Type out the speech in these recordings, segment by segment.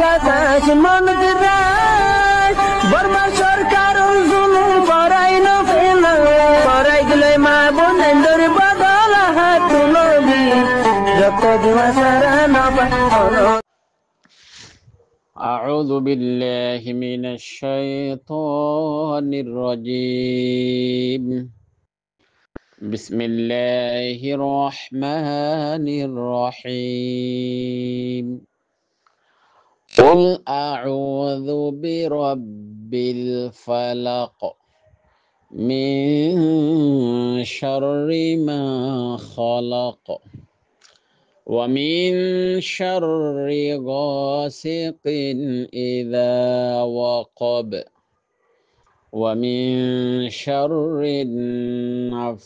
বাতাস মনত রায় বর্মা সরকার জুলুম করাই না ফেলা করাই গেলে মা বোনেদের বদল হাত তুলবি যত জুয়া সারা না পাওয়া। أعوذ بالله من الشيطان الرجيم بسم الله الرحمن الرحيم قل أعوذ برب الفلق من شر ما خلق ومن شر غاسق إذا وقب ومن شر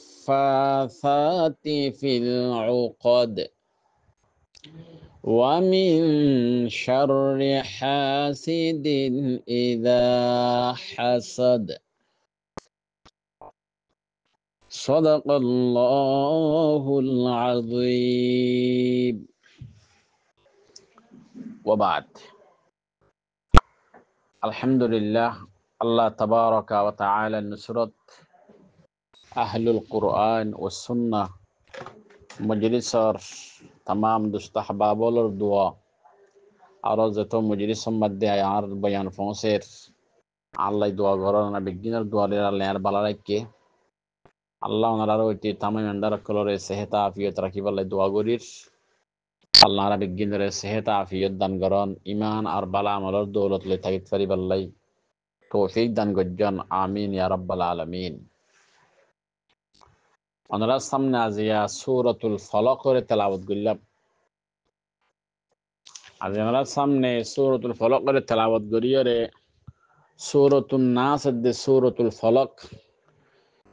النفاثات في العقد ومن شر حاسد إذا حسد صدق الله العظيم وبعد الحمد لله الله تبارك وتعالى نصرت أهل القرآن والسنة مجلس تمام دستحباب الدعاء أرزت مجلس مدى عرض بيان فونسير الله دعاء غرنا بجنر دعاء لله بلارك আল্লাহ ওনারা ওইটি তামাম আন্দার কলরে সেহতা আফিয়ত রাখিব আল্লাহ দোয়া করির আল্লাহ রাব্বিক গিনরে সেহতা আফিয়ত দান করন ঈমান আর বালা আমলের দৌলত লই থাকিত পারিব আল্লাহ তৌফিক দান গজ্জন আমিন ইয়া রাব্বাল আলামিন। ওনারা সামনে আজিয়া সূরাতুল ফলক করে তেলাওয়াত করলাম। আজ ওনারা সামনে সূরাতুল ফলক করে তেলাওয়াত করিয়রে সূরাতুন নাস দে সূরাতুল ফলক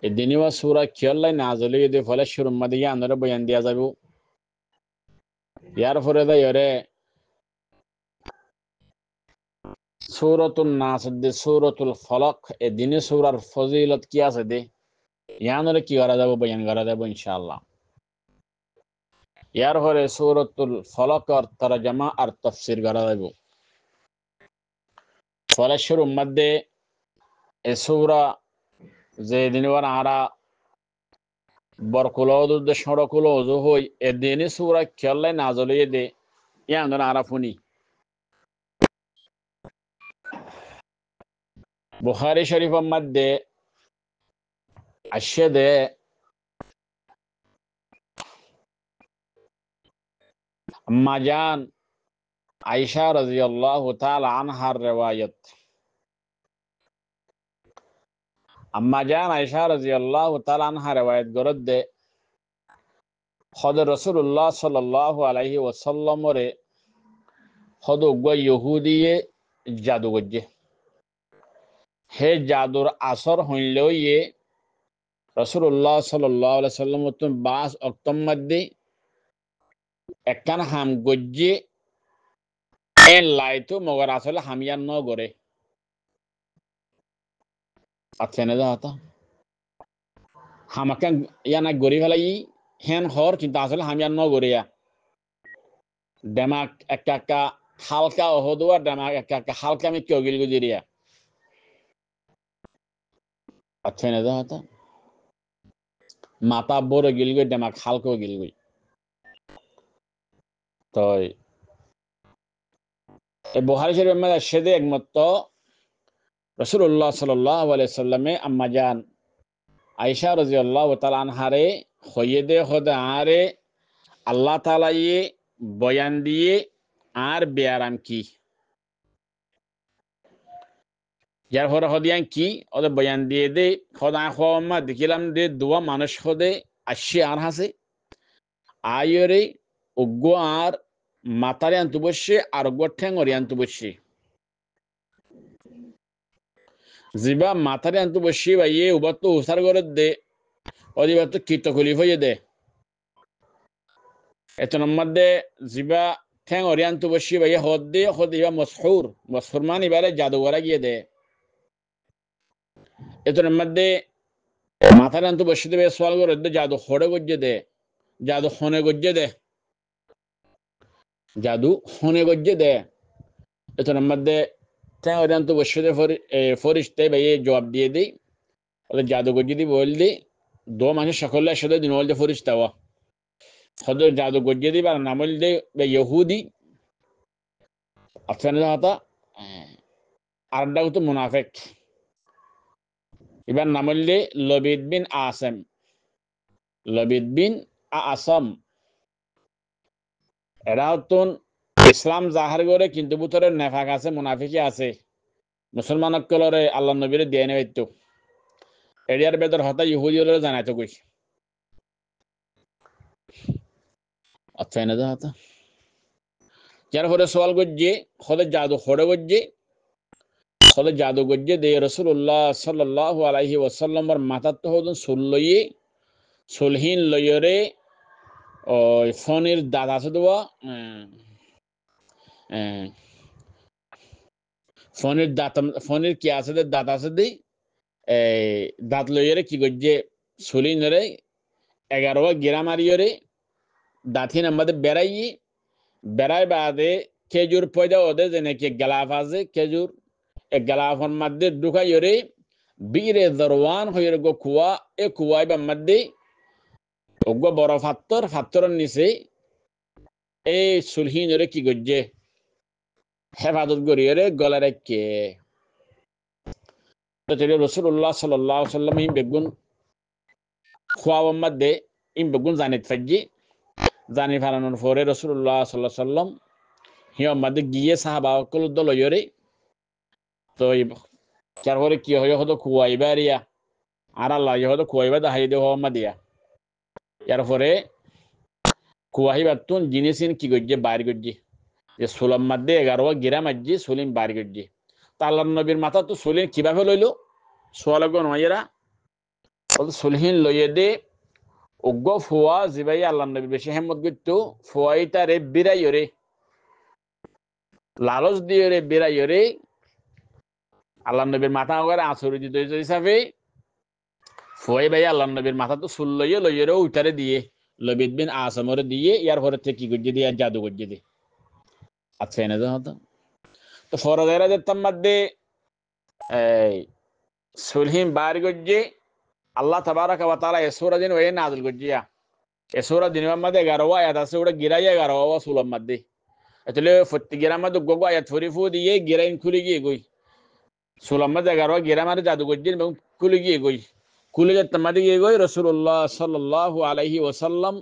এদিনও সূরা কিয়াল্লাই নাযিল হইতে ফলে শুরুর মধ্যে আমরা বয়ান দিয়া যাব। ইয়ার পরে দায়রে সূরাতুন নাস দে সূরাতুল ফলক এদিনে সূরার ফজিলত কি আছে দে ইয়ানরে কি করা যাব বয়ান করা যাব ইনশাআল্লাহ। ইয়ার পরে সূরাতুল ফলক আর তরজমা আর তাফসীর করা যাব। ফলে শুরুর মধ্যে এই সূরা যে দিনওয়ার আরা বরকুলো দে সড়কুলো ওজু হই এদিনে সূরা কিয়াল্লাই নাযিল হইতে ইয়ানরে আরা ফুনি বুখারী শরীফের মধ্যে আশহাদে আম্মাজান আয়েশা রাদিয়াল্লাহু তাআলা আনহার riwayat আম্মাজান আয়েশা রাদিয়াল্লাহু তাআলা আনহা riwayat করদে খোদা রাসূলুল্লাহ সাল্লাল্লাহু আলাইহি ওয়াসাল্লাম রে খোদ গো ইহুদিয়ে জাদু গজ্জে হে জাদুর আসর হইলেও ইয়ে রাসূলুল্লাহ সাল্লাল্লাহু আলাইহি ওয়াসাল্লাম তো বাস অক্তম মধ্যে একখান হাম গজ্জে এ লাইতো মগর আসলে হামিয়ান ন গরে আচ্ছা না দাতা হামাকে ইয়ানা গরি ফেলাই হেন হর কিন্তু আসলে হামিয়ান ন গরিয়া দেমাক একা একা হালকা হদুয়া দেমাক একা একা হালকা আমি কেউ গিল গুজিরিয়া আচ্ছা না দাতা মাথা বড় গিল গই দেমাক হালকা গিল গই তো এই বুখারী শরীফের মধ্যে সেদে একমত রাসূলুল্লাহ সাল্লাল্লাহু আলাইহি ওয়াসাল্লামে আম্মাজান আয়েশা রাদিয়াল্লাহু তাআলা আনহারে খোয়েদে খোদা আরে আল্লাহ তাআলা ই বয়ান দিয়ে আর বেয়ারাম কি যার হরে হদিয়ান কি ওদের বয়ান দিয়ে দে খোদা খোমা দেখিলাম দে দোয়া মানুষ খোদে আশি আর হাসে আয়রে উগ্গ আর মাতারে আনতু বসে আর উগ্গ ঠ্যাং ওরে আনতু বসে জিবা মাথারে আনতু বসে ভাইয়ে উবার তো উসার করে দে ওদিবার তো কীর্ত খুলি হয়ে দে এত নম্বর দে জিবা ঠ্যাং ওরে আনতু বসে ভাইয়ে হদ দে হদ ইবা মশহুর মান এবারে জাদুঘরা গিয়ে দে এত নম্বর দে মাথারে আনতু বসে দেবে সোয়াল করে দে জাদু হড়ে গজ্জে দে জাদু হনে গজ্জে দে জাদু হনে গজ্জে দে এটার মধ্যে ওইখান তো বসে ফরিস্তে ভাইয়ে জবাব দিয়ে দিই ওদের জাদুঘর যদি বললি দো মানুষ সকলে একসাথে দিন বলতে ফরিস্তা হওয়া হয়তো জাদুঘর যদি বা নাম বলতে ইহুদি আপনার হতা আরেকটা হতো মুনাফেক এবার নাম বললে লবিদ বিন আসেম লবিদ বিন আসম এরা হতুন ইসলাম জাহার করে কিন্তু ভিতরে নেফাক আছে মুনাফিকি আছে মুসলমান কলরে আল্লাহ নবীরে দিয়ে নেবেত এরিয়ার বেদর হতা ইহুদি জানাইতো কই আচ্ছা এনে হতা যার পরে সওয়াল করছে হলে জাদু খড়ে করছে হলে জাদু করছে দে রসুল্লাহ সাল্লাহ আলাইহি ওয়াসাল্লামর মাথার তো হতুন সুল লইয়ে সুলহীন লইয়রে ওই ফনির দাঁত আছে দেওয়া ফনির দাঁত ফনির কি আছে দাঁত আছে দি এই দাঁত লইয়রে কি করছে সুলিনরে 11 গিরা মারিয়রে দাঁথিন আমাদের বেড়াইয়ে বেড়াই বাদে খেজুর পয়দা ওদের যে নাকি গালাফ আছে খেজুর এক গালাফের মধ্যে ঢুকাইয়রে বীরে দরওয়ান হয়ে গো কুয়া এ কুয়াই বা মধ্যে ওগো বড় ফাত্তরের নিচে এই সুলহিনরে কি করছে হেফাজত করিয়রে গলা রেখে রসুল্লাহ সাল্লাহ সাল্লাম ইম বেগুন খোয়াবার মধ্যে ইম বেগুন জানিত ফাজি জানি ফালানোর পরে রসুল্লাহ সাল্লাহ সাল্লাম হিয়র মধ্যে গিয়ে সাহাবাকল দলয়রে তো তারপরে কি হয় হতো খুয়াইবা রিয়া আর আল্লাহ হতো খুয়াইবা দাহাই দে হওয়া দিয়া এরপরে খুয়াইবার তুন জিনিসিন কি করছে বাইর করছে যে সুলাম মধ্যে 11 গিরা মারজি সুলিম বাইর করছে তা আল্লাহ নবীর মাথা তো সুলিম কিভাবে লইলো সোয়ালগ নয়েরা সুলহিন লইয়ে দে উগ্র ফুয়া জিবাই আল্লাহ নবী বেশি হেমত করতো ফুয়াই তারে বিরাইরে লালচ দিয়ে রে বিরাইরে আল্লাহ নবীর মাথা করে আঁচড়ি দিতে হিসাবে ফুয়াই ভাই আল্লাহ নবীর মাথা তো সুল লইয়ে লইয়ে উঠারে দিয়ে লবিদ বিন আসমরে দিয়ে ইয়ার পরে থেকে কি করছে দিয়ে জাদু করছে দিয়ে আচ্ছা এনে হতো তো ফরজাইরা যেতাম মধ্যে এই সুলহিম বার করছে আল্লাহ তাবারাকা ওয়া তাআলা এসুরা দিন ওয়ে নাযিল করজিয়া এসুরা দিনের মধ্যে 11 আয়াত আছে ওটা গিরাইয়া 11 সুলাম মধ্যে এতলে ফতি গিরার মধ্যে গগো আয়াত ফরিফু দিয়ে গিরাইন খুলে গিয়ে গই সুলাম মধ্যে 11 গিরা মারে জাদু করছেন এবং খুলে গিয়ে গই খুলে যেতে মধ্যে গিয়ে গই রাসূলুল্লাহ সাল্লাল্লাহু আলাইহি ওয়াসাল্লাম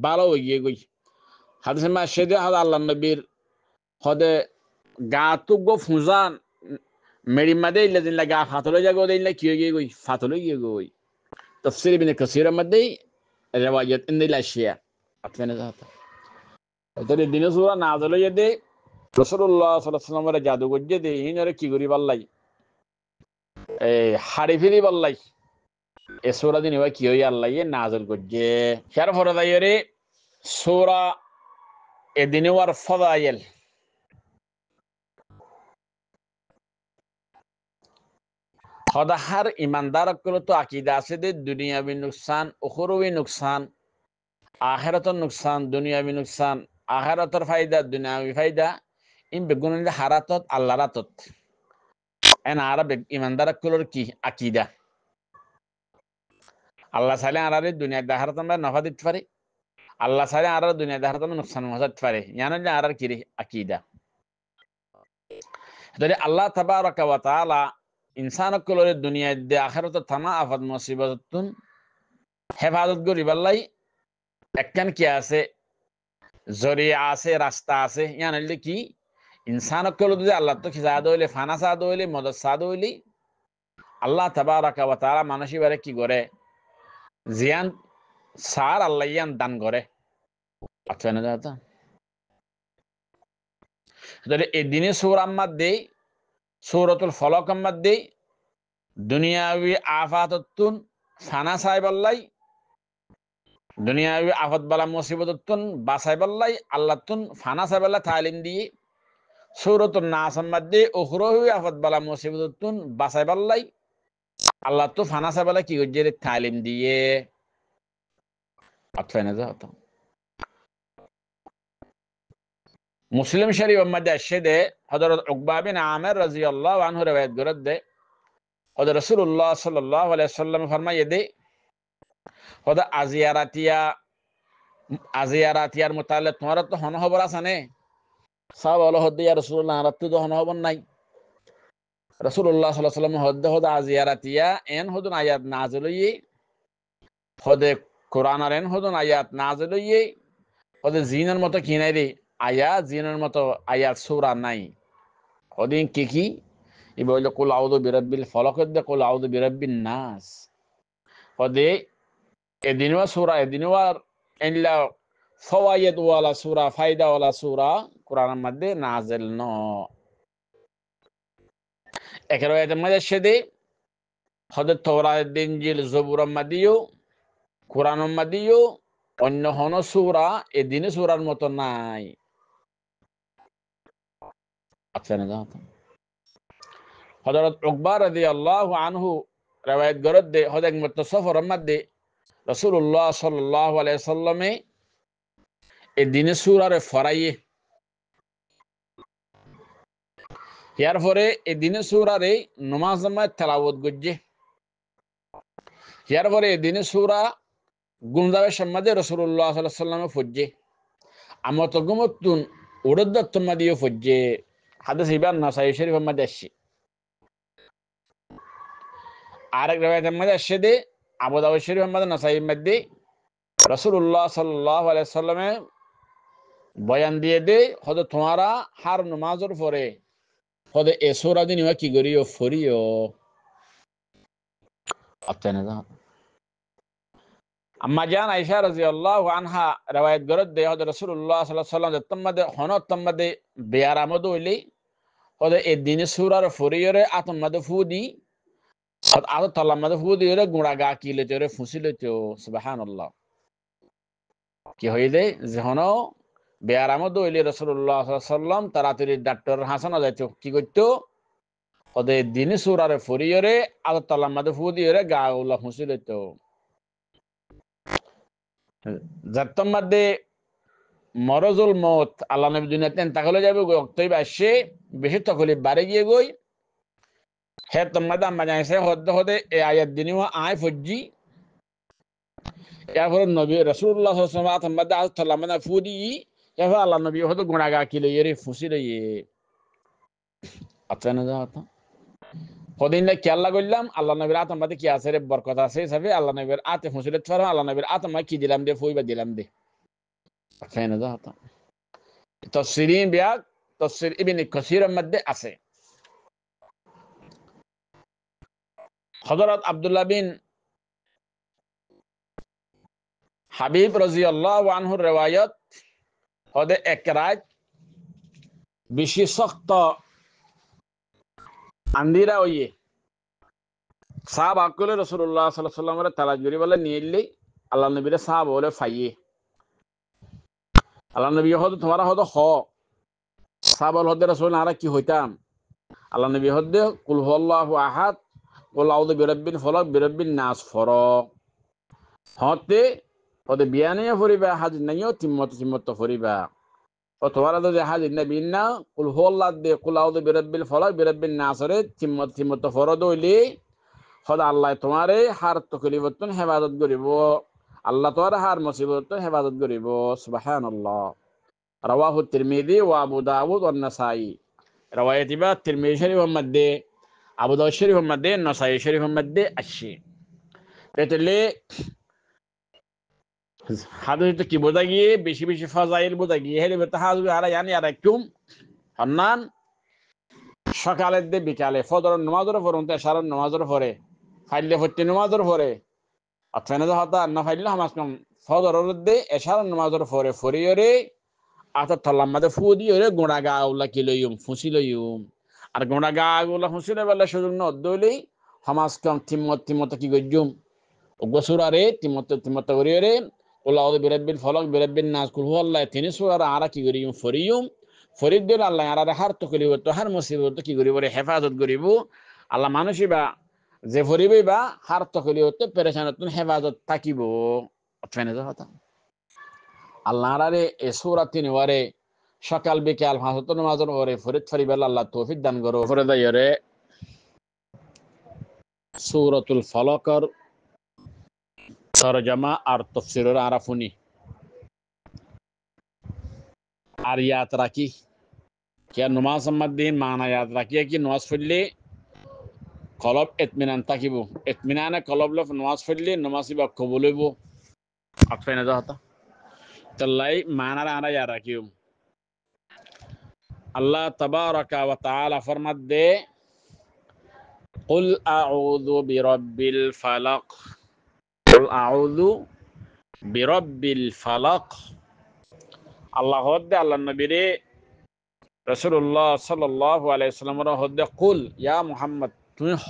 ভালো গিয়ে গই হাদিসে মা শেদে আল্লাহ নবীর হদে গাতুগো ফুজান মেরি মধ্যে ইল্লাদিন লাগা ফাতলে জাগো দেইলা কি গিয়ে গই ফাতলে গিয়ে গই تفسير ابن كثير مدي رواية إن الأشياء أتمنى ذاته ترى الدين سورة نازل يدي رسول الله صلى الله عليه وسلم جادو جدي هنا ركي غريب الله حرفي بالله سورة دين وكيو يا الله نازل جدي شرف هذا يري سورة الدين والفضائل هذا هر ایماندار کلو تو عقیده است دنیاوی نقصان اخروی نقصان آخرت نقصان دنیاوی نقصان آخرت فایده دنیاوی فایده این بگونید حراتات الله راتات این عرب ایماندار کلور کی عقیده الله سالی عرب دنیا دهرت ما نفادت فری الله سالی عرب دنیا دهرت ما نقصان مزد فری یعنی جا عرب کی عقیده داری الله تبارک و تعالی इंसान को दुनिया दे आखिरत तमा आफत मुसीबत हेफाजत करी बल्लाई একখান কি আছে জরিয়া আছে রাস্তা আছে ইয়ানে কি इंसान को যদি আল্লাহ তো খিজাদ হইলে ফানা সাদ হইলে মদদ সাদ হইলে আল্লাহ তাবারাকা ওয়া তাআলা মানুষই বারে কি করে জিয়ান সার আল্লাহ ইয়ান দান করে আচ্ছা না দাদা তাহলে এই দিনে সূরা মধ্যে সূরাতুল ফলক মধ্যে দুনিয়াবি আফাতাতুন ফানা সাইবাল্লাই দুনিয়াবি আফত বালা মুসিবতাতুন বাসাইবাল্লাই আল্লাহতুন ফানা সাইবাল্লা তালিম দিয়ে সূরাতুন নাস মধ্যে উখরাহি আফত বালা মুসিবতাতুন বাসাইবাল্লাই আল্লাহ তো ফানা সাইবাল্লা কি গজের তালিম দিয়ে আচ্ছা না যাও মুসলিম শরীফ মধ্যে আসে হযরত উকবা বিন আমির রাদিয়াল্লাহু আনহু riwayat করতে হযরত রাসূলুল্লাহ সাল্লাল্লাহু আলাইহি ওয়াসাল্লাম ফরমায়ে দে হদা আজিয়ারাতিয়ার মুতাল্লিক তোমার তো হন খবর আছে নে সব হলো হদ্দে ইয়া রাসূলুল্লাহ আর তো হন খবর নাই রাসূলুল্লাহ সাল্লাল্লাহু আলাইহি ওয়াসাল্লাম হদ্দে হদা আজিয়ারাতিয়া এন হদুন আয়াত নাযিল হইয়ে হদে কোরআন আর এন হদুন আয়াত নাযিল হইয়ে হদে জিনের মতো কি নাই রে আয়াত জিনের মতো আয়াত সূরা নাই হদিন কি ই বলে কুল আউযু বিরাব্বিল ফালাক দে কুল আউযু বিরাব্বিন নাস হদে এদিনওয়া সূরা এদিনওয়া এনলা ফওয়ায়েদ ওয়ালা সূরা ফায়দা ওয়ালা সূরা কোরআনের মধ্যে নাযিল ন একের আয়াতের মধ্যে সেদে হযরত তাওরাত ইনজিল জবুর মধ্যেও কোরআনের মধ্যেও অন্য হন সূরা এদিনে সূরার মতো নাই আচ্ছা না জানো হযরত উকবা রাদিয়াল্লাহু আনহু riwayat করতে হযরত মুত্তাসাফির মধ্যে রাসূলুল্লাহ সাল্লাল্লাহু আলাইহি সাল্লামে এদিনে সূরারে ফরাইয়ে ইয়ার পরে এদিনে সূরারে নামাজের মধ্যে তেলাওয়াত করছে ইয়ার পরে এদিনে সূরা গুমজাবের সম্মাদে রাসূলুল্লাহ সাল্লাল্লাহু আলাইহি সাল্লামে ফজে আমত গুমতুন উরদ্দত মদিয়ে ফজে হাদিস ইবান নাসাই শরীফের মধ্যে আসছে আরেক riwayat মধ্যে আসছে দে আবু দাউদ শরীফের মধ্যে নাসাইর মধ্যে রাসূলুল্লাহ সাল্লাল্লাহু আলাইহি সাল্লামে বয়ান দিয়ে দে হয়তো তোমারা হার নামাজের পরে হয়তো এ সূরা দিন কি করিও ফরিও আপনি না আম্মা জান আয়েশা রাদিয়াল্লাহু আনহা riwayat করতে হয়তো রাসূলুল্লাহ সাল্লাল্লাহু আলাইহি সাল্লাম তম্মাদে হনত তম্মাদে বেয়ারামদ হইলে হয়তো এই দিনে সূরার ফরিয়রে আতম্মাদে ফুদি আতো তাল্লামাদে ফুদি রে গুড়া গা কিলে চরে ফুসিলে তো সুবহানাল্লাহ কি হইলে যখন বেয়ারামদ হইলে রাসূলুল্লাহ সাল্লাল্লাহু আলাইহি সাল্লাম তাড়াতাড়ি ডাক্তার হাসান যাইতো কি করতো ওদের দিনে সূরারে ফরিয়রে আতো তাল্লামাদে ফুদি রে গা উলা ফুসিলে তো যাত্তম মধ্যে মরজুল মত আল্লাহ নবী দুনিয়াতে তাহলে যাবে অক্তই আসে বেশি তকলিফ বাড়ে গিয়ে গই হে তোমাদের আম্মা জানাইছে হদ্দে হদে এই আয়াত দিনেও আয় ফজ্জি এরপর নবী রাসূলুল্লাহ সাল্লাল্লাহু আলাইহি ওয়াসাল্লাম মধ্যে আল্লাহ মানে ফুদি এরপর আল্লাহ নবী হদে গুনাহগার কিলে এরে ফুসি রে আচ্ছা না জানো কদিন না কি আল্লাহ কইলাম আল্লাহ নবীর আতম মধ্যে কি আছে রে বরকত আছে হিসাবে আল্লাহ নবীর আতে ফুসিলে ফর আল্লাহ নবীর আতম কি দিলাম দে ফুইবা দিলাম দে আচ্ছা না জানো তফসিরিন বিয়াক তফসির ইবনে কাসিরের মধ্যে আছে হযরত আব্দুল্লাহ বিন হাবিব রাদিয়াল্লাহু আনহুর riwayat হদে এক রাত বেশি শক্ত আন্দিরা হইয়ে সাহাবা আকলে রাসূলুল্লাহ সাল্লাল্লাহু আলাইহি ওয়াসাল্লামের তালাজুরি বলে নিয়েলি আল্লাহ নবীর সাহাবা বলে ফাইয়ে আল্লাহ নবী হদ তোমারা হদ হ সাহাবা হদ রাসূল আর কি হইতাম আল্লাহ নবী হদ কুল হুয়াল্লাহু আহাদ কুল আউযু বিরাব্বিল ফালাক বিরাব্বিন নাস ফর হতে হদ বিয়ানে ফরিবা হাজ নাইও তিম্মত ফরিবা ও তোমারা তো হাজ নবী না কুল হুয়াল্লাহ দে কুল আউযু বিরাব্বিল ফালাক বিরাব্বিন নাস রে তিম্মত ফরদ হইলি হদ আল্লাহ তোমারে হার তকলিফতন হেফাজত করিব আল্লাহ তোমার হার মুসিবতন হেফাজত করিব সুবহানাল্লাহ রাওয়াহু তিরমিজি ওয়া আবু দাউদ ওয়া নাসাই riwayat ইবা তিরমিজি শরীফের মধ্যে আবু দাউদ শরীফের মধ্যে নাসাই শরীফের মধ্যে আছে তাহলে হাদিস কি বোঝা গিয়ে বেশি বেশি ফাজাইল বোঝা গিয়ে হেরে বেতা হাজু আরা জানি আর একটুম হান্নান সকালের দে বিকালে ফজর নামাজের পরে এশারের নামাজের পরে ফাইলে ফতি নামাজের পরে আতফানা হতা না ফাইলে হামাস কম ফজরের দে এশারের নামাজের পরে ফরিয়রে আতা তাল্লাম মাদে ফুদি ওরে গোড়া গা উলা কি লইম ফুসি লইম আর গোড়া গা উলা ফুসিলে বলে সুযোগ ন দইলেই হামাস কম তিম্মত কি গজুম ওগসুরারে তিম্মত করিয়রে কুল আউযু বিরাব্বিল ফালাক বিরাব্বিন নাস কুল হুয়াল্লাহ তিনি সূরা আরা কি করিম ফরিয়ম ফরিদ দিল আল্লাহ আর হার তো করিব তো হার মুসিবত কি করিব রে হেফাজত করিব আল্লাহ মানুষই বা যে ফরিবে বা হার তো করিব তো পেরেশানত হেফাজত থাকিব অথেনে কথা আল্লাহ আরে এ সূরা তিন ওয়ারে সকাল বিকাল 5 ওয়াক্ত নামাজের পরে ফরিদ ফরিবাল আল্লাহ তৌফিক দান করো। পরে দাইরে সূরাতুল ফালাকর তরজমা আর তাফসীরের আরাফুনি আর ইয়াদ রাখি কে নামাজ সম্মাদিন মানা ইয়াদ রাখিয়া কি নামাজ পড়লে কলব ইতমিনান থাকিব, ইতমিনানে কলব লফ নামাজ পড়লে নামাজ বা কবুল হইব। আপনি দাও তাল্লাই মানার আরা ইয়াদ রাখিও। আল্লাহ তাবারাকা ওয়া তাআলা ফরমাত দে কুল আউযু বিরাব্বিল ফালাক, কুল আউযু বিরাব্বিল ফালাক। আল্লাহ হদ্দে আল্লাহ নবীরে রাসূলুল্লাহ সাল্লাল্লাহু আলাইহি ওয়াসাল্লামের হদ্দে কুল ইয়া মুহাম্মদ তুমি হ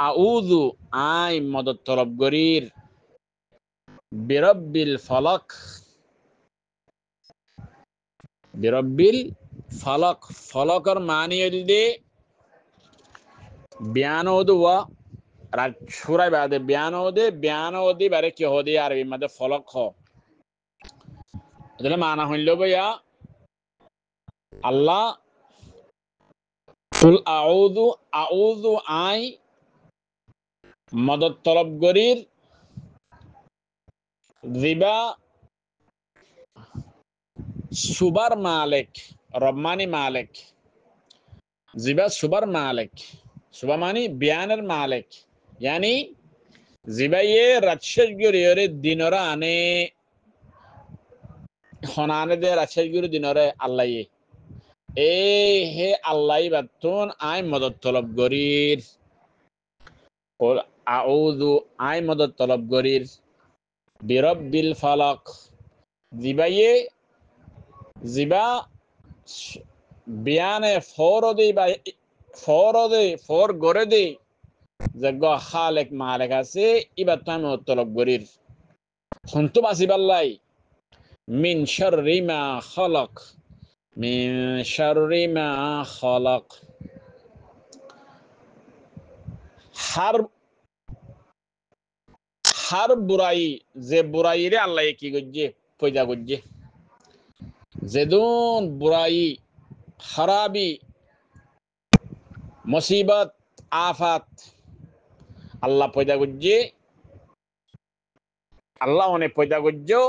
আউযু আই মদদ তলব গরির বিরাব্বিল ফালাক, বিরাব্বিল ফালাক। ফালাকর মানি হইলে বিয়ানোদ ওয়া রাত সুরাই বাদে বিয়ানোদে বারে কি হদে আরবি মধ্যে ফলক হ এদের মানা হইল ভাইয়া আল্লাহ কুল আউযু আউযু আই মদদ তলব গরির রিবা সুবার মালিক রব্বানি মালিক, জিবা সুবার মালিক, সুবা মানি বিয়ানের মালিক, यानी জিবাইয়ে রাতশেষ গরিয়রে দিনরা আনে হনানে দে রাতশেষ গরি দিনরে আল্লাহ এ হে আল্লাহ বাতুন আই মদদ তলব গরির কুল আউযু আই মদদ তলব গরির বিরাব্বিল ফালাক জিবাইয়ে জিবা বিয়ানে ফর গরে দে যজ্ঞ খালেক মালেক আছে ইবার তো আমি তলব গরির হন্তু বাসিবাল্লাই মিন শাররি মা খালাক, মিন শাররি মা খালাক। হার বুরাই যে বুরাই রে আল্লাহ কি গজ্জে পয়দা গজ্জে যেদুন বুরাই খারাবি মুসিবত আফাত আল্লাহ পয়দা গজ্জে আল্লাহ অনেক পয়দা গজ্জো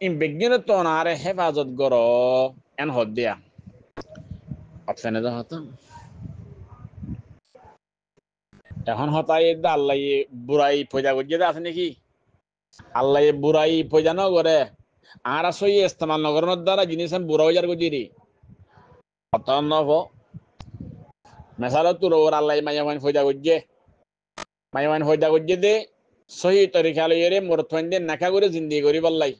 ইন বিজ্ঞান তো নারে হেফাজত করো এন হদ্দিয়া অপশনে দাও হতো এখন হতাই আল্লাহ বুড়াই পয়দা গজ্জে আছে নাকি আল্লাহ বুড়াই পয়দা ন করে আর আসই ইস্তেমাল নগরনের দ্বারা জিনিস বুড়া হয়ে যার গজিরি অত নব মেসাল তোর ওর আল্লাহ মাইয়ামান ফয়দা গজ্জে মাইয়ামান ফয়দা গজ্জে দে সহি তরিকা লইরে মোর থইন্দে নাকা করে জিন্দি করি বললাই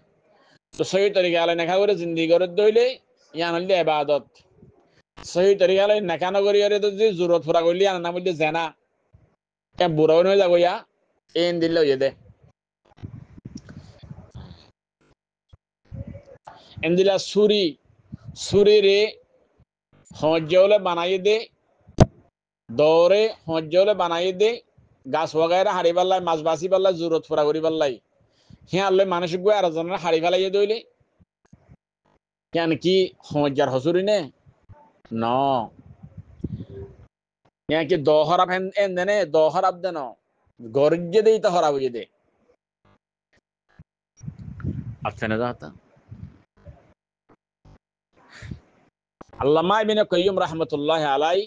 তো সহি তরিকা লই নাকা করে জিন্দি করে দইলে ইয়ান হইলে ইবাদত সহি তরিকা লই নাকা নগরিয়রে তো যে জরুরত পুরা করলি আনা মধ্যে জানা কে বুড়া হয়ে যাব ইয়া এন দিল ইয়ে দে এন দিলা সুরি রে হজ্জলে বানাই দে দৌড়ে হজ্জলে বানাই দে গাছ বগাইরা হাড়ি পাল্লাই মাছ বাসি পাল্লাই জরুরত পুরা করি পাল্লাই হ্যাঁ আল্লাহ মানসিক গো আর জনের হাড়ি ফেলাইয়ে দইলে কেন কি হজ্জার হসুরি নে ন কি দহরাব এন দেনে দহরাব দেন গর্জে দেই তো হরাব হয়ে দে আচ্ছা না যাতা আল্লামা ইবনে কাইয়্যিম রাহমাতুল্লাহি আলাইহি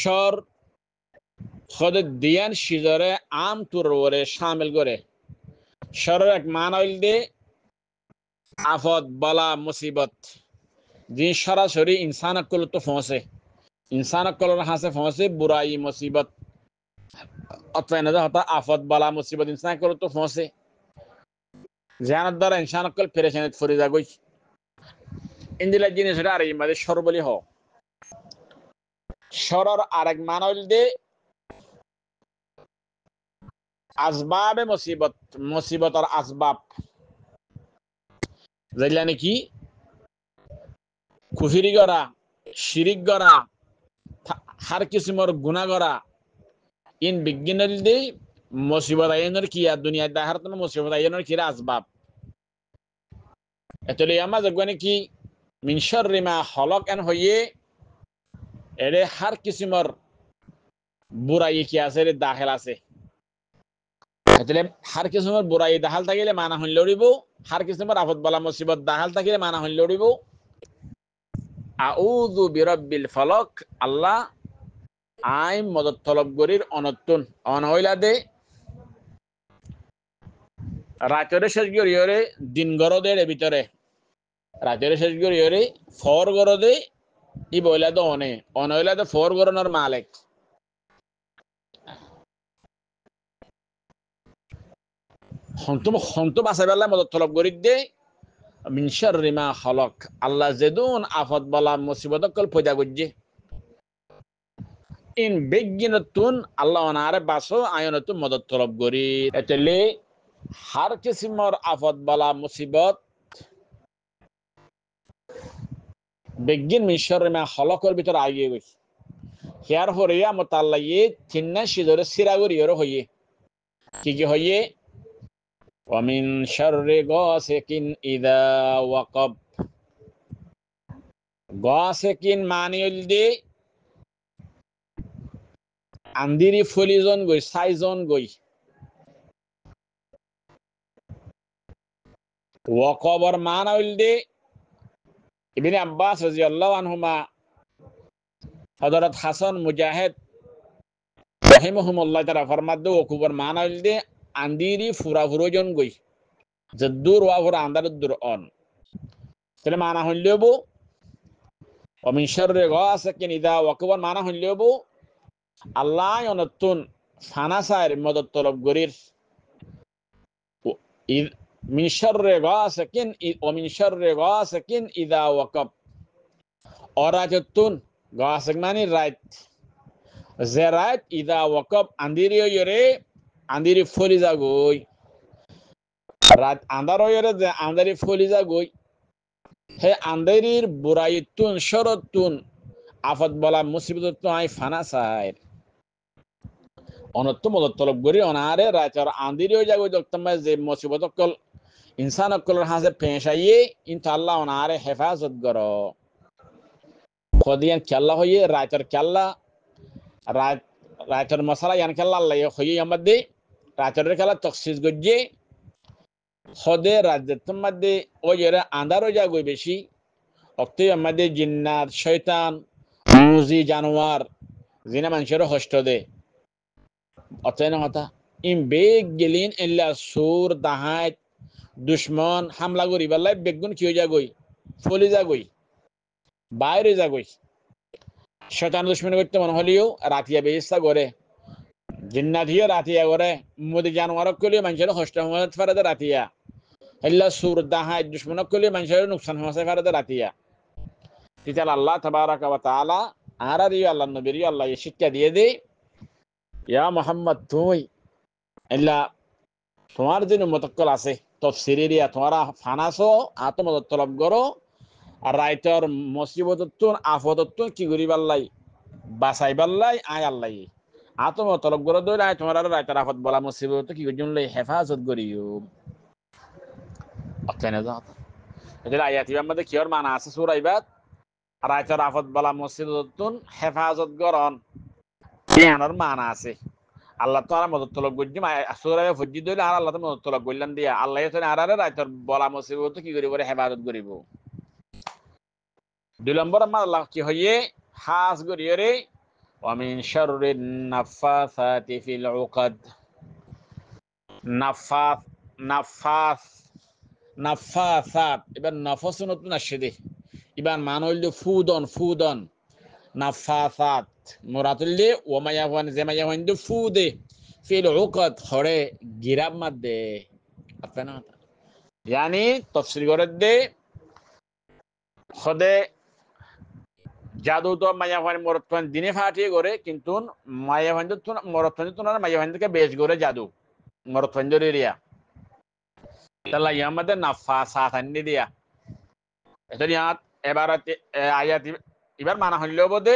শর খোদ দিয়ান শিজরে আম তুররে শামিল করে শরের এক মানইল দে আফত বালা মুসিবত যে সরাসরি ইনসান কল তো ফসে ইনসান কলর হাসে ফসে বুরাই মুসিবত অথবা না হতা আফত বালা মুসিবত ইনসান কল তো ফসে জানার দ্বারা ইনসান কল পেরেশানিত ফরিদা গই ইন্দিলা জিনিস আর এই মাঝে সরবলি হ সরর আরেক মানইল দে আসবাবে মুসিবতর আসবাব যেগুলা নাকি কুফরি করা শিরিক করা হার কিসিমর গুণা করা ইন বিজ্ঞানের দে মুসিবত আইনের কি আর দুনিয়া দেখার তো মুসিবত আইনের কি আসবাব এতলে আমা জগনে কি মিন শাররি মা খলক এন হইয়ে এরে হার কিসিমর বুরাই কি আছে রে দাখিল আছে এতলে হার কিসিমর বুরাই দাহাল থাকিলে মানা হইল লড়িব হার কিসিমর আফত বলা মুসিবত দাহাল থাকিলে মানা হইল লড়িব আউযু বিরাব্বিল ফালাক আল্লাহ আই মদত তলব গরির অনতুন অনহইলা দে রাতের শেষ গরিয়রে দিন গরদের ভিতরে রাতের শেষ গরিয়রে ফর গরদে ই বইলা দে অনহইলা দে ফর গরনের মালিক হন্তু বাসাই বেলা মদত তলব গরির দে মিন শাররি মা খলক আল্লাহ যেদুন আফত বলা মুসিবত কল পয়দা গজ্জে ইন বেগিনতুন আল্লাহ অনারে বাসো আয়নতুন মদত তলব গরি এতলে হার কিসিমর আফত বলা মুসিবত বেগিন মিন শাররি মা খলকর ভিতর আইয়ে গই হিয়ার হরিয়া মতাল্লায়ে তিন্না সিদরে সিরাগরিয়র হইয়ে কি হইয়ে ওয়ামিন শাররি গাসিকিন ইযা ওয়াকাব গাসিকিন মানিল দে আন্দিরি ফলিজন গই সাইজন গই ওয়াকাবর মানাইল দে ইবনে আব্বাস রাদিয়াল্লাহু আনহুমা হযরত হাসান মুজাহিদ রাহিমাহুমুল্লাহ তাআলা ফরমাদে ওয়াকাবর মানাইল দে আন্দিরি ফুরা ফুরোজন গই যদ্দুর ওয়া ফুরা আন্দার দূর অন তাহলে মানা হইলেও ওমিন শাররি গাসিকিন ইযা ওয়াকাব মানা হইলেও আল্লাহ অনতুন ফানাসার মদত তলব গরির মিন শাররি গাসিকিন ওমিন শাররি গাসিকিন ইযা ওয়াকাব অরাজতুন গাসিক মানে রাত যে রাত ইযা ওয়াকাব আন্দিরি ইয়রে আন্দিরি ফলি যাগই রাত আন্দার ইয়রে যে আন্দারি ফলি যাগই হে আন্দারির বুরাইতুন শরতুন আফত বলা মুসিবত আই ফানাসার অনত্ত মদত তলব গরি অনারে রাতের আন্দিরিও যাগো দক্তমা যে মুসিবত কল ইনসান কলর হাসে পেশাইয়ে ইনতা আল্লাহ অনারে হেফাজত গর খদিয়ান খেলা হইয়ে রাতের খেলা রাতের মশলা ইয়ান খেলা আল্লাহ হইয়ে আমাদে রাতের খেলা তখসিস গজ্জে খদে রাজ্যের মধ্যে ওই এরা আন্দারও যাগো বেশি অক্তে আমাদের জিন্নাত শয়তান মুজি জানোয়ার জিনা মানুষের হষ্ট দে অতএন কথা ইম বেগ গেলিন ইল্লা সুর দাহাত দুশ্মন হামলা করি বেলায় বেগুন কি হয়ে যাগই ফলি যাগই বাইরে যাগই শয়তান দুশ্মন করতে মনে হলেও রাতিয়া বেস্তা করে জিন্নাত হিয়ে রাতিয়া করে মুদি জানোয়ার কলিও মানুষের হষ্ট হতে পারে রাতিয়া ইল্লা সুর দাহাত দুশ্মন কলিও মানুষের নুকসান হতে পারে রাতিয়া তিতাল আল্লাহ তাবারাকা ওয়া তাআলা আরারি আল্লাহ নবী আল্লাহ শিক্ষা দিয়ে দে ইয়া মুহাম্মদ তুই ইল্লা তোমার যে মুতাক্কাল আছে তাফসীরিয়া তোমরা ফানাসো আত্মমদত তলব করো আর রাইতর মুসিবততুন আফততুন কি করি বাল্লাই বাসাই বাল্লাই আয় আল্লাহ আত্মমদত তলব করো দই আয় তোমরা রাইতর আফত বলা মুসিবত কি করিলে হেফাজত করিও অতএন যাত এদের আয়াতির মধ্যে কিয়র মানা আছে সূরা ইবাদ রাইতর আফত বলা মুসিবততুন হেফাজত করন ইয়ানোর মানা আছে আল্লাহ তাআলা মদত তলব গজ্জি সূরা ফজ্জি দইলে আর আল্লাহ মদত তলব গইলান দিয়া আল্লাহ তাআলা আরারে রাইতর বলা মুসিবত কি করিব হেফাজত করিব দুই নম্বর আল্লাহ কি হইয়ে হাস গরিয়রে ওয়া মিন শাররিন নাফাসাতি ফিল উকাদ নাফাসাত এবার নফসুনত নাশিদে এবার মান হইল ফুদন নাফাসাত মুরাতুল্লি ওয়া মায়াওয়ান জামায়াওয়ান ফুদে ফিল উকাদ হরে গিরাব মধ্যে আপনারা yani তাফসীর করে দে খোদে জাদু তো মায়াওয়ান মরতন দিনে ফাটিয়ে করে কিন্তু মায়াওয়ান তো মরতন তো না মায়াওয়ান থেকে বেশ করে জাদু মরতন জরিয়া তাহলে আমাদের নাফাসাত আনি দিয়া এটা ইয়াত এবারতে আয়াত এবার মানা হইল বদে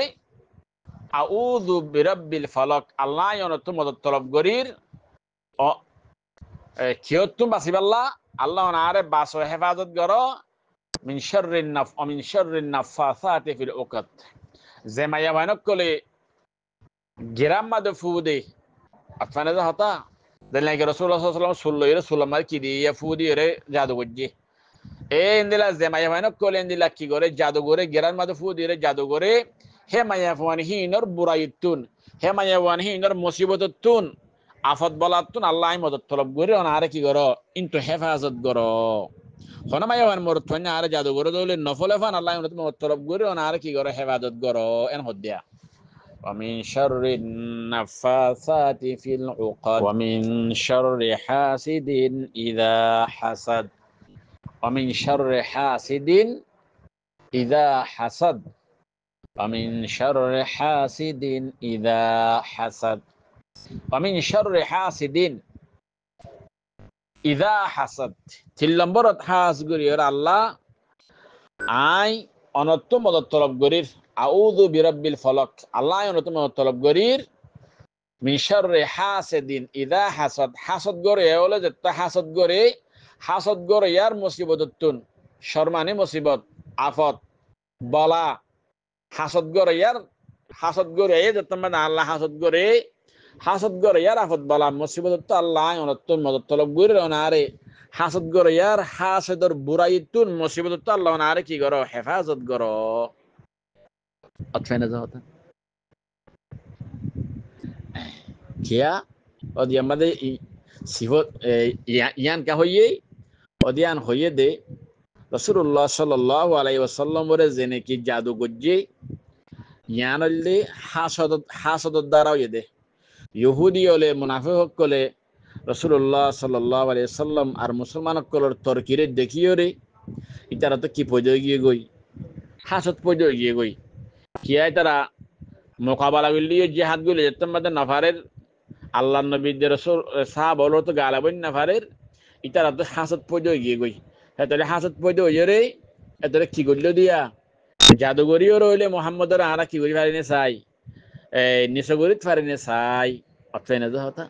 আউযু বিরাব্বিল ফালাক আল্লাহ অনত মদত তলব গরির ও কিয়তুম বাসিবাল্লাহ আল্লাহ অনারে বাসো হেফাজত করো মিন শাররিন নাফাসাতি ফিল উকাদ যে মায়া বানক কলে গিরাম মাদে ফুদে আফানে যা হতা দেলাই রাসূলুল্লাহ সাল্লাল্লাহু আলাইহি ওয়াসাল্লাম সুল্লাইরে সুলামার কি দিয়ে ফুদিরে জাদু গজ্জি এ ইন্দিলা যে মায়া বানক কলে ইন্দিলা কি করে জাদু করে গিরাম মাদে ফুদিরে জাদু করে হে মায়া ফানি হিনর বুরাইতুন হে মায়া ওয়ান হিনর মুসিবতুন আফত বলাতুন আল্লাহ মদদ তলব করে আরে কি করো ইনতু হেফাজত করো হন মায়া ওয়ান মোর থন্না আরে জাদু করে দলে নফলে ফান আল্লাহ মদদ তলব করে আরে কি করো হেফাজত করো এন হদ্দিয়া ومن شر النفاثات في العقد ومن شر حاسد إذا حسد ومن شر حاسد إذا حسد ومن شر حاسد إذا حسد ومن شر حاسد إذا حسد تلمبرت حاس غرير الله আই অনত্য মদত তলব গরির আউযু বিরাব্বিল ফলক আল্লাহ অনত্য মদত তলব গরির মিন শাররি হাসিদিন ইযা হাসাদ হাসদ গরে হলো যেটা হাসদ গরে ইয়ার মুসিবতুন শর্মানি মুসিবত আফত বলা হাসদ গরে এই যেটা মানে আল্লাহ হাসদ গরে ইয়ার আফত বলা মুসিবত আল্লাহ অনত্য মদত তলব গরির অনারে হাসদ গরো ইয়ার হাসদর বুরাইতুন মুসিবত আল্লাহ আরে কি করো হেফাজত করো আচ্ছা না যাও কিয়া ওদি আমাদের সিফত ইয়ান কা হইয়ে ওদিয়ান হইয়ে দে রাসূলুল্লাহ সাল্লাল্লাহু আলাইহি ওয়াসাল্লাম বলে জেনে কি জাদু গজ্জে ইয়ান হইলে হাসদর দ্বারা হইয়ে দে ইহুদি হলে মুনাফিক হলে রাসূলুল্লাহ সাল্লাল্লাহু আলাইহি ওয়াসাল্লাম আর মুসলমানসকলৰ তরকিরে দেখিও রে ইতারা তো কি পয়দা গিয়ে গই হাসত পয়দা গিয়ে গই কিয়াই তারা মোকাবেলা করলিয়ে জিহাদ গুলি যেতাম বাদে নাফারের আল্লাহ নবীদের রাসূল সাহাবা হলো তো গালাবন নাফারের ইতারা তো হাসত পয়দা গিয়ে গই তাহলে হাসত পয়দা হইয়ে রে এতরে কি করলো দিয়া জাদুগরিও রইলে মুহাম্মদের আরা কি করি পারিনে চাই নিসগরিত পারিনে চাই অতএ না হতা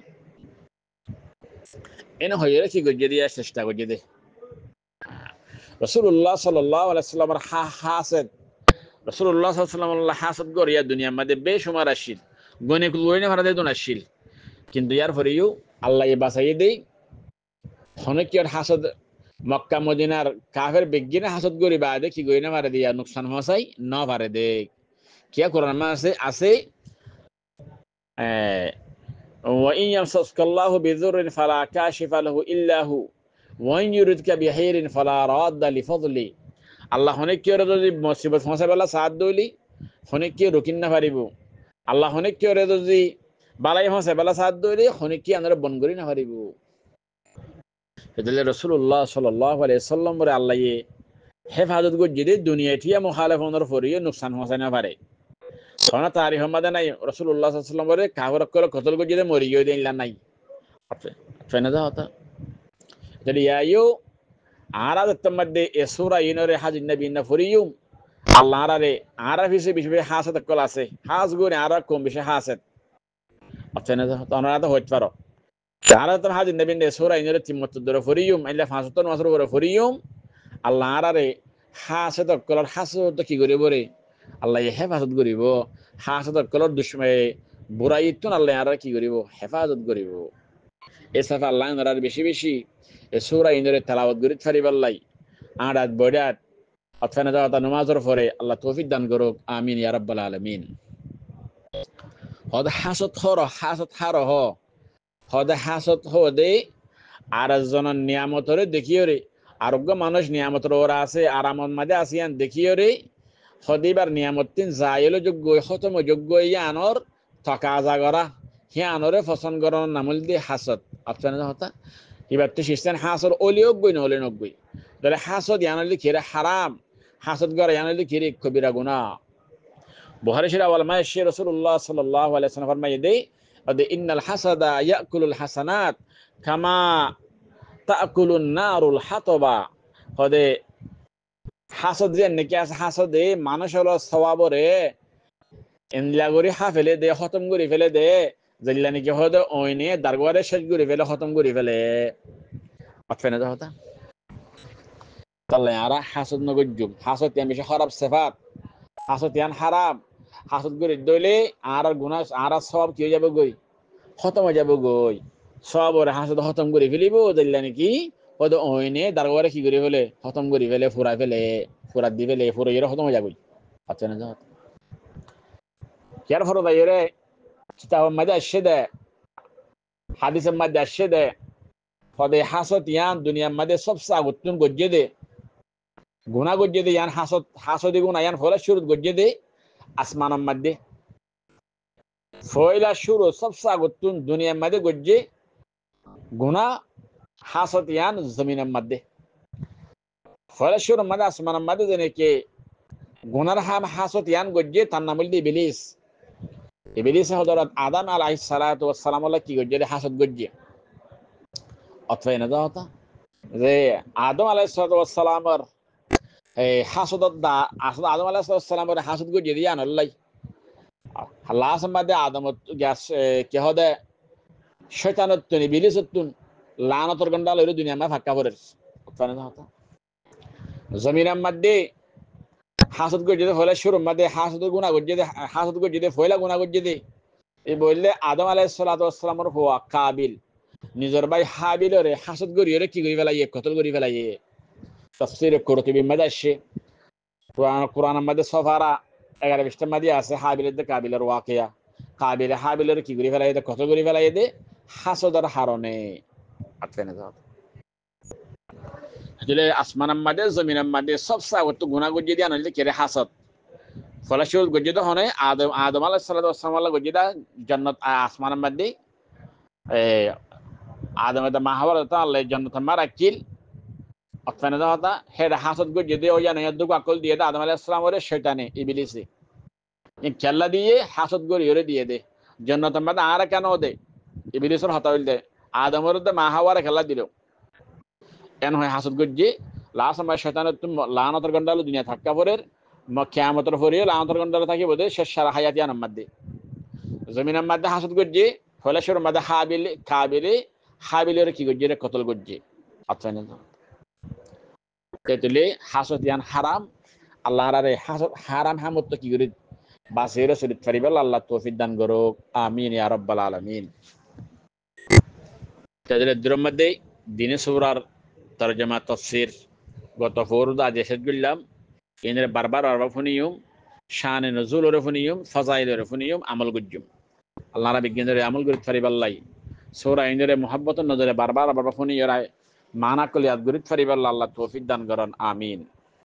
এনে হয়ে কি গজ্জে দিয়া চেষ্টা গজ্জে দে রাসূলুল্লাহ সাল্লাল্লাহু আলাইহি ওয়াসাল্লামের হাসদ রাসূলুল্লাহ সাল্লাল্লাহু আলাইহি ওয়াসাল্লাম হাসদ গরিয়া দুনিয়ার মধ্যে বেশুমার আসিল গনে কুলইনে ভরা দেন আসিল কিন্তু ইয়ার পরেও আল্লাহ বাঁচাইয়ে দেই হনকিয়ার হাসদ মক্কা মদিনার কাফের বেগিনে হাসদ গরি বাদে কি গইনা মারে দিয়া নুকসান হসাই না পারে দে কিয়া কোরআন মা আছে وإن يمسسك الله بضر فلا كاشف له إلا هو وإن يردك بخير فلا راد لفضله আল্লাহ অনেক কি যদি মুসিবত ফসাবেলা সাথ দইলি অনেক কি রকিন না পারিব আল্লাহ অনেক কি যদি বালাই ফসাবেলা সাথ দইলি অনেক কি আমরা বন করি না পারিব এদলে রাসূলুল্লাহ সাল্লাল্লাহু আলাইহি ওয়াসাল্লাম বলে আল্লাহ হেফাজত গজ্জে দুনিয়া ঠিয়া মুখালিফনের ফরিয়ে নুকসান হসাই না পারে সোনা তারিখ মাদে নাই রাসূলুল্লাহ সাল্লাল্লাহু আলাইহি ওয়াসাল্লাম বলে কাফের কল কতল গজ্জে মরি গিয়ে দিলা নাই ফেনা যা হতা যদি আইও আরাদতের মধ্যে এ সূরা ইনরে হাজিন নবী না ফরিয়ুম আল্লাহ আরে আরাফিসে বিশবে হাসাত কল আছে হাস গুনে আরা কম বেশি হাসাত ফেনা যা হতা অনারা তো হইতে পারো আরাদতের হাজিন নবী না সূরা ইনরে তিমত দরে ফরিয়ুম আল্লাহ ফাসতন মাসর করে ফরিয়ুম আল্লাহ আরে হাসাত কল হাসত কি করে বরে আল্লাহ হেফাজত করিব হাসত কলর দুশ্মনে বুরাইতুন আল্লাহ আর কি করিব হেফাজত করিব এ সাফা আল্লাহ আর বেশি বেশি এ সূরা ইনরে তেলাওয়াত করি ফারিব আল্লাহ আড়াত বড়াত অথনা যাওয়া নামাজের পরে আল্লাহ তৌফিক দান করুক আমিন ইয়া রাব্বাল আলামিন হদ হাসত হার হদ হাসত হদে আর একজনের নিয়ামতরে দেখিও রে আরোগ্য মানুষ নিয়ামতর ওরা আছে আরামত মাঝে আসিয়ান দেখিও রে হদিবার নিয়ামতিন যাইল যোগ্য খতম যোগ্য ইয়ানর থকা জাগরা হে আনরে ফসন গরন নামল দি হাসত আপনারা হতা এবার তো শিস্তেন হাসর অলিও গই নহলে নগই ধরে হাসত ইয়ানলি খেরে হারাম হাসত গর ইয়ানলি খেরে কবিরা গুনাহ বুখারী শরীফ আওয়াল মায়ে রাসূলুল্লাহ সাল্লাল্লাহু আলাইহি ওয়াসাল্লাম ফরমায়ে দেই আদে ইন্নাল হাসাদা ইয়াকুলুল হাসানাত কামা তাকুলুন নারুল হাতবা হদে হাসদ যে নাকি আছে হাসদে মানুষ হলো সওয়াবরে এনলা গরি হাফেলে দে খতম করে ফেলে দে জল্লা নাকি হদে ওইনে দারগরে শেষ করে ফেলে খতম করে ফেলে আপনি না হতা বাল্লাই আরা হাসদ নগজুম হাসদ ইয়ান বেশি খারাপ সিফাত হাসদ ইয়ান হারাম হাসদ করে দইলে আর গুনাহ আর সব কি হয়ে যাবে গই খতম হয়ে যাবে গই সব ওরে হাসদ খতম করে ফেলিব দিল্লা নাকি ওদ ওইনে দারবারে কি করে ফেলে খতম করে ফেলে ফুরাই ফেলে ফুরাত দি ফেলে ফুরাই এর খতম হয়ে যাবে আচ্ছা না যাও কেয়ার ফরো দাইরে কিতাব মধ্যে আসছে দে হাদিসের মধ্যে আসছে দে ফদে হাসদ ইয়ান দুনিয়ার মধ্যে সবচেয়ে আগুন গজ্জে দে গুনাহ গজ্জে দে ইয়ান হাসদি গুনাহ ইয়ান ফলা শুরু গজ্জে দে আসমানের মধ্যে ফয়লা শুরু সবচেয়ে আগুন দুনিয়ার মধ্যে গজ্জে গুনাহ হাসদ ইয়ান জমিনের মধ্যে ফয়লা শুরু মধ্যে আসমানের মধ্যে জেনে কে গুনার হাম হাসদ ইয়ান গজ্জে তার নাম হল ইবলিস ইবলিস হযরত আদম আলাইহিস সালাতু ওয়াস সালাম আল্লাহ কি গজ্জে হাসদ গজ্জে অথবা এনে দেওয়া হতা যে আদম আলাইহিস সালাতু ওয়াস সালামের হাসদত দা আসলে আদম আলাইহিস সালামের হাসদ গজ্জে দিয়া আনলাই আল্লাহ সম্বাদে আদম গ্যাস কে হদে শয়তানত তুনি ইবলিসতুন লানাতর গন্ডাল হইলো দুনিয়া মা ফাক্কা পড়ে অথবা এনে দেওয়া হতা জমিনের মধ্যে হাসদ গজ্জে হলে শুরুর মধ্যে হাসদ গুনাহ গজ্জে ফয়লা গুনাহ গজ্জে এই বললে আদম আলাইহিস সালাতু ওয়াস সালামের হুয়া কাবিল নিজের ভাই হাবিলরে হাসদ গরিয়রে কি করি ফেলাইয়ে কতল করি ফেলাইয়ে তাফসীর কুরতুবী মধ্যে আসে কোরআনের মধ্যে সফারা 11-20টার মধ্যে আছে হাবিলের দে কাবিলের ওয়াকিয়া কাবিলে হাবিলের কি করি ফেলাইয়ে কতল করি ফেলাইয়ে দে হাসদের হারণে আটফেনে যাও আসলে আসমানের মধ্যে জমিনের মধ্যে সবচেয়ে আগত গুনাহ গজ্জে দিয়া নইলে কেরে হাসদ ফলাশুল গজ্জে তো হনে আদম আলাইহিস সালাতু ওয়াস সালাম গজ্জে দা জান্নাত আসমানের মধ্যে আদম এটা মাহাভারত আল্লাহ জান্নাত মারাকিল অতফানে দাওতা হেড হাসদ গজ্জে দে ও জানে দুক আকল দিয়ে দে আদম আলাইহিস সালাম ওরে শয়তানে ইবলিসে এই খেলা দিয়ে হাসদ গরিয়রে দিয়ে দে জান্নাত মধ্যে আর কেন দে ইবলিসের হতাইল দে আদমের দে মাহাভারত খেলা দিল এন হয় হাসদ গজ্জে লাস্ট সময় শয়তানের লানাতের গন্ডাল দুনিয়া থাকা পরে কিয়ামতের পরে লানাতের গন্ডাল থাকিব দে শেষ সারা হায়াতিয়ার মধ্যে জমিনের মধ্যে হাসদ গজ্জে ফলেশ্বর মধ্যে হাবিলের কি গজ্জে কতল গজ্জে আচ্ছা না তেতুলে হাসদ ইয়ান হারাম আল্লাহর আরে হাসদ হারাম হামত কি করে বাসের শরীর ফারিবাল আল্লাহ তৌফিক দান করো আমিন ইয়া রাব্বাল আলামিন তাদের দুরর মধ্যে দিনে সূরার তরজমা তাফসীর গত ফরদা জেসেদ গিল্লাম এনের বারবার আরফুনিয়ম শানে নজুল রফুনিয়ম ফাজাইল রফুনিয়ম আমল গুজ্জুম আল্লাহ রাব্বি গিনরে আমল গরিত ফারিবাল্লাই সূরা ইনরে মুহাব্বত নজরে বারবার আরফুনিয়রায় মানা কলিয়াত গরিত ফারিবাল্লাহ আল্লাহ তৌফিক দান করুন আমিন